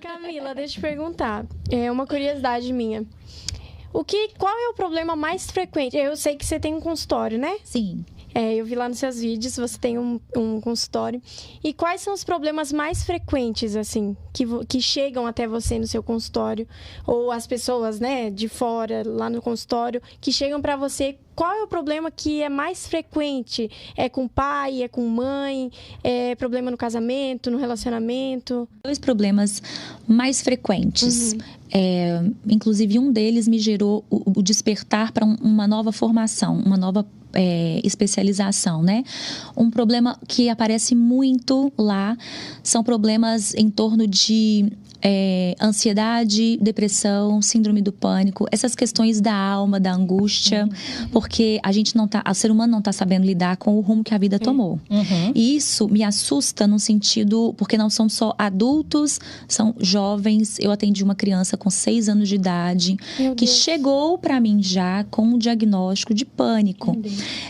Camila, deixa eu te perguntar. É uma curiosidade minha. Qual é o problema mais frequente? Eu sei que você tem um consultório, né? Sim. Eu vi lá nos seus vídeos, você tem um consultório. E quais são os problemas mais frequentes, assim, que chegam até você no seu consultório? Ou as pessoas, né, de fora, lá no consultório, que chegam pra você. Qual é o problema que é mais frequente? É com pai, é com mãe? É problema no casamento, no relacionamento? 2 problemas mais frequentes. Inclusive, um deles me gerou o despertar para uma nova formação, uma nova especialização, né? Um problema que aparece muito lá são problemas em torno de ansiedade, depressão, síndrome do pânico, essas questões da alma, da angústia, porque o ser humano não está sabendo lidar com o rumo que a vida tomou. E isso me assusta no sentido, porque não são só adultos, são jovens. Eu atendi uma criança com 6 anos de idade que chegou para mim já com um diagnóstico de pânico.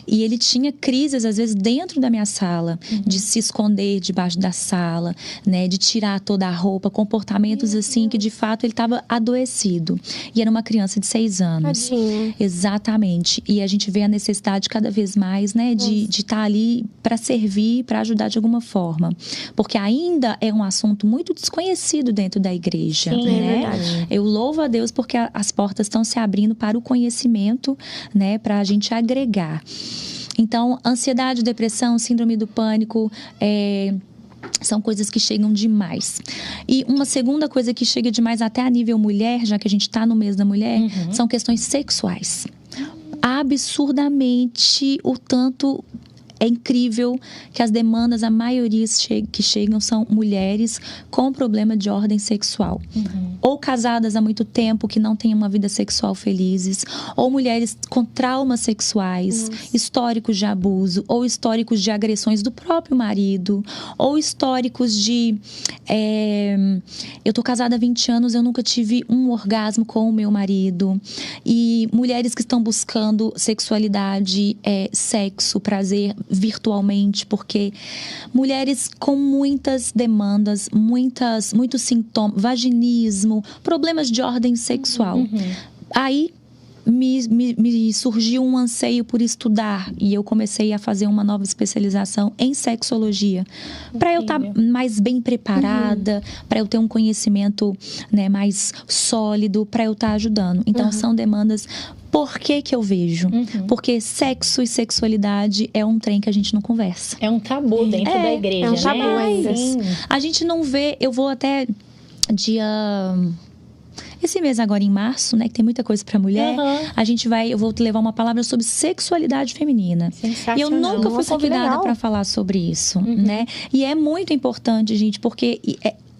E ele tinha crises, às vezes, dentro da minha sala, de se esconder debaixo da sala, né, de tirar toda a roupa, comportamentos assim que de fato ele estava adoecido. E era uma criança de 6 anos. Tadinho. Exatamente. E a gente vê a necessidade cada vez mais, né, de estar ali para servir, para ajudar de alguma forma. Porque ainda é um assunto muito desconhecido dentro da igreja. Sim, né? É verdade. Eu louvo a Deus porque as portas estão se abrindo para o conhecimento, né, para a gente agregar. Então, ansiedade, depressão, síndrome do pânico, são coisas que chegam demais. E uma segunda coisa que chega demais até a nível mulher, já que a gente está no mês da mulher, são questões sexuais. Absurdamente, o tanto é incrível que as demandas, a maioria que chegam são mulheres com problema de ordem sexual. Ou casadas há muito tempo que não têm uma vida sexual felizes, ou mulheres com traumas sexuais, históricos de abuso, ou históricos de agressões do próprio marido, ou históricos de... eu tô casada há 20 anos, eu nunca tive um orgasmo com o meu marido. E mulheres que estão buscando sexualidade, sexo, prazer virtualmente, porque mulheres com muitas demandas, muitos sintomas, vaginismo, problemas de ordem sexual. Aí me surgiu um anseio por estudar e eu comecei a fazer uma nova especialização em sexologia, para eu estar mais bem preparada, para eu ter um conhecimento, né, mais sólido, para eu estar ajudando. Então são demandas. Por que eu vejo? Porque sexo e sexualidade é um trem que a gente não conversa. É um tabu dentro da igreja, é um tabu ainda. A gente não vê. Eu vou até esse mês agora em março, né, que tem muita coisa pra mulher, eu vou te levar uma palavra sobre sexualidade feminina. E eu nunca fui convidada para falar sobre isso, né? E é muito importante, gente, porque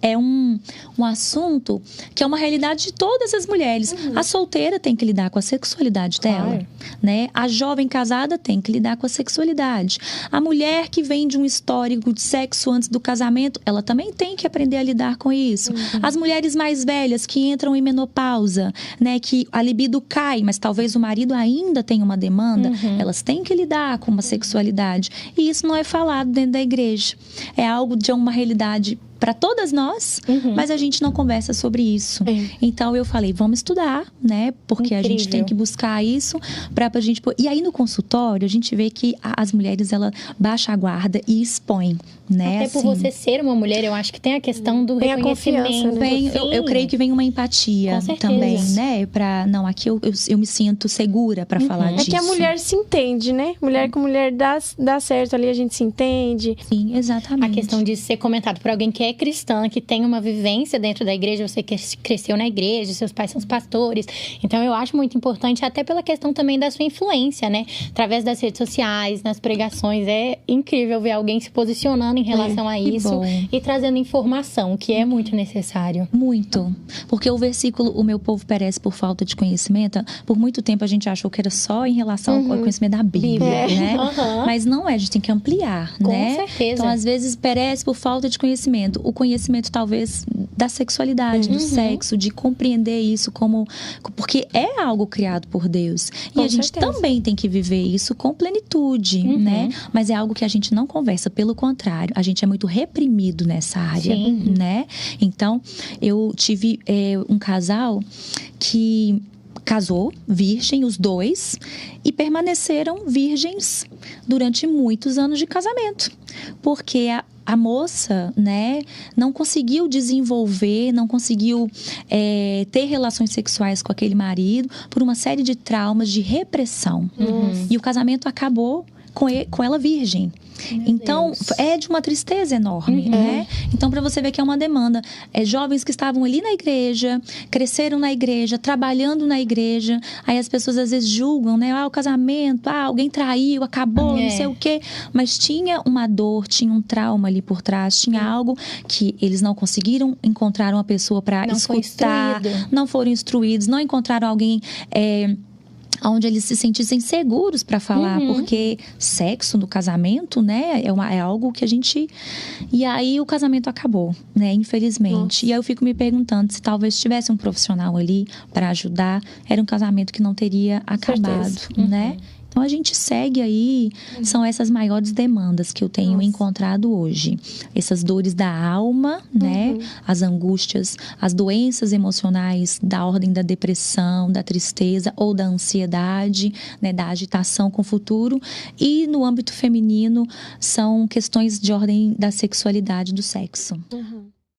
é um assunto que é uma realidade de todas as mulheres. A solteira tem que lidar com a sexualidade dela, né? A jovem casada tem que lidar com a sexualidade. A mulher que vem de um histórico de sexo antes do casamento, ela também tem que aprender a lidar com isso. As mulheres mais velhas que entram em menopausa, né? Que a libido cai, mas talvez o marido ainda tenha uma demanda, elas têm que lidar com uma sexualidade. E isso não é falado dentro da igreja. É algo de uma realidade para todas nós, mas a gente não conversa sobre isso. Então eu falei, vamos estudar, né? Porque a gente tem que buscar isso pra gente... E aí no consultório, a gente vê que as mulheres, ela baixa a guarda e expõem, né? Até por você ser uma mulher, eu acho que tem a questão do reconhecimento. Eu creio que vem uma empatia também, né? Aqui eu me sinto segura pra falar disso. É que a mulher se entende, né? Mulher com mulher dá certo ali, a gente se entende. Sim, exatamente. A questão de ser comentado por alguém que é cristã, que tem uma vivência dentro da igreja, você que cresceu na igreja, seus pais são os pastores. Então, eu acho muito importante, até pela questão também da sua influência, né? Através das redes sociais, nas pregações. É incrível ver alguém se posicionando em relação a isso e trazendo informação, que é muito necessário. Muito. Porque o versículo, o meu povo perece por falta de conhecimento, por muito tempo a gente achou que era só em relação ao conhecimento da Bíblia, né? Mas não é, a gente tem que ampliar, né? Com certeza. Então, às vezes, perece por falta de conhecimento. O conhecimento, talvez, da sexualidade, do sexo, de compreender isso como... Porque é algo criado por Deus. E a gente também tem que viver isso com plenitude, né? Mas é algo que a gente não conversa, pelo contrário. contrário, a gente é muito reprimido nessa área, né? Então, eu tive um casal que casou, virgem, os dois, e permaneceram virgens durante muitos anos de casamento. Porque a moça, né, não conseguiu desenvolver, não conseguiu ter relações sexuais com aquele marido por uma série de traumas de repressão. E o casamento acabou com ela virgem. Então, é de uma tristeza enorme, né? Então, para você ver que é uma demanda. Jovens que estavam ali na igreja, cresceram na igreja, trabalhando na igreja. Aí as pessoas às vezes julgam, né? O casamento, alguém traiu, acabou, não sei o quê. Mas tinha uma dor, tinha um trauma ali por trás, tinha algo que eles não conseguiram encontrar uma pessoa para escutar, não foram instruídos, não encontraram alguém onde eles se sentissem seguros para falar, porque sexo no casamento, né, é algo que a gente... E aí o casamento acabou, né, infelizmente. Nossa. E aí eu fico me perguntando se talvez tivesse um profissional ali para ajudar, era um casamento que não teria acabado, né? Então, a gente segue aí, são essas maiores demandas que eu tenho encontrado hoje. Essas dores da alma, né? As angústias, as doenças emocionais da ordem da depressão, da tristeza ou da ansiedade, né? Da agitação com o futuro. E no âmbito feminino, são questões de ordem da sexualidade, do sexo.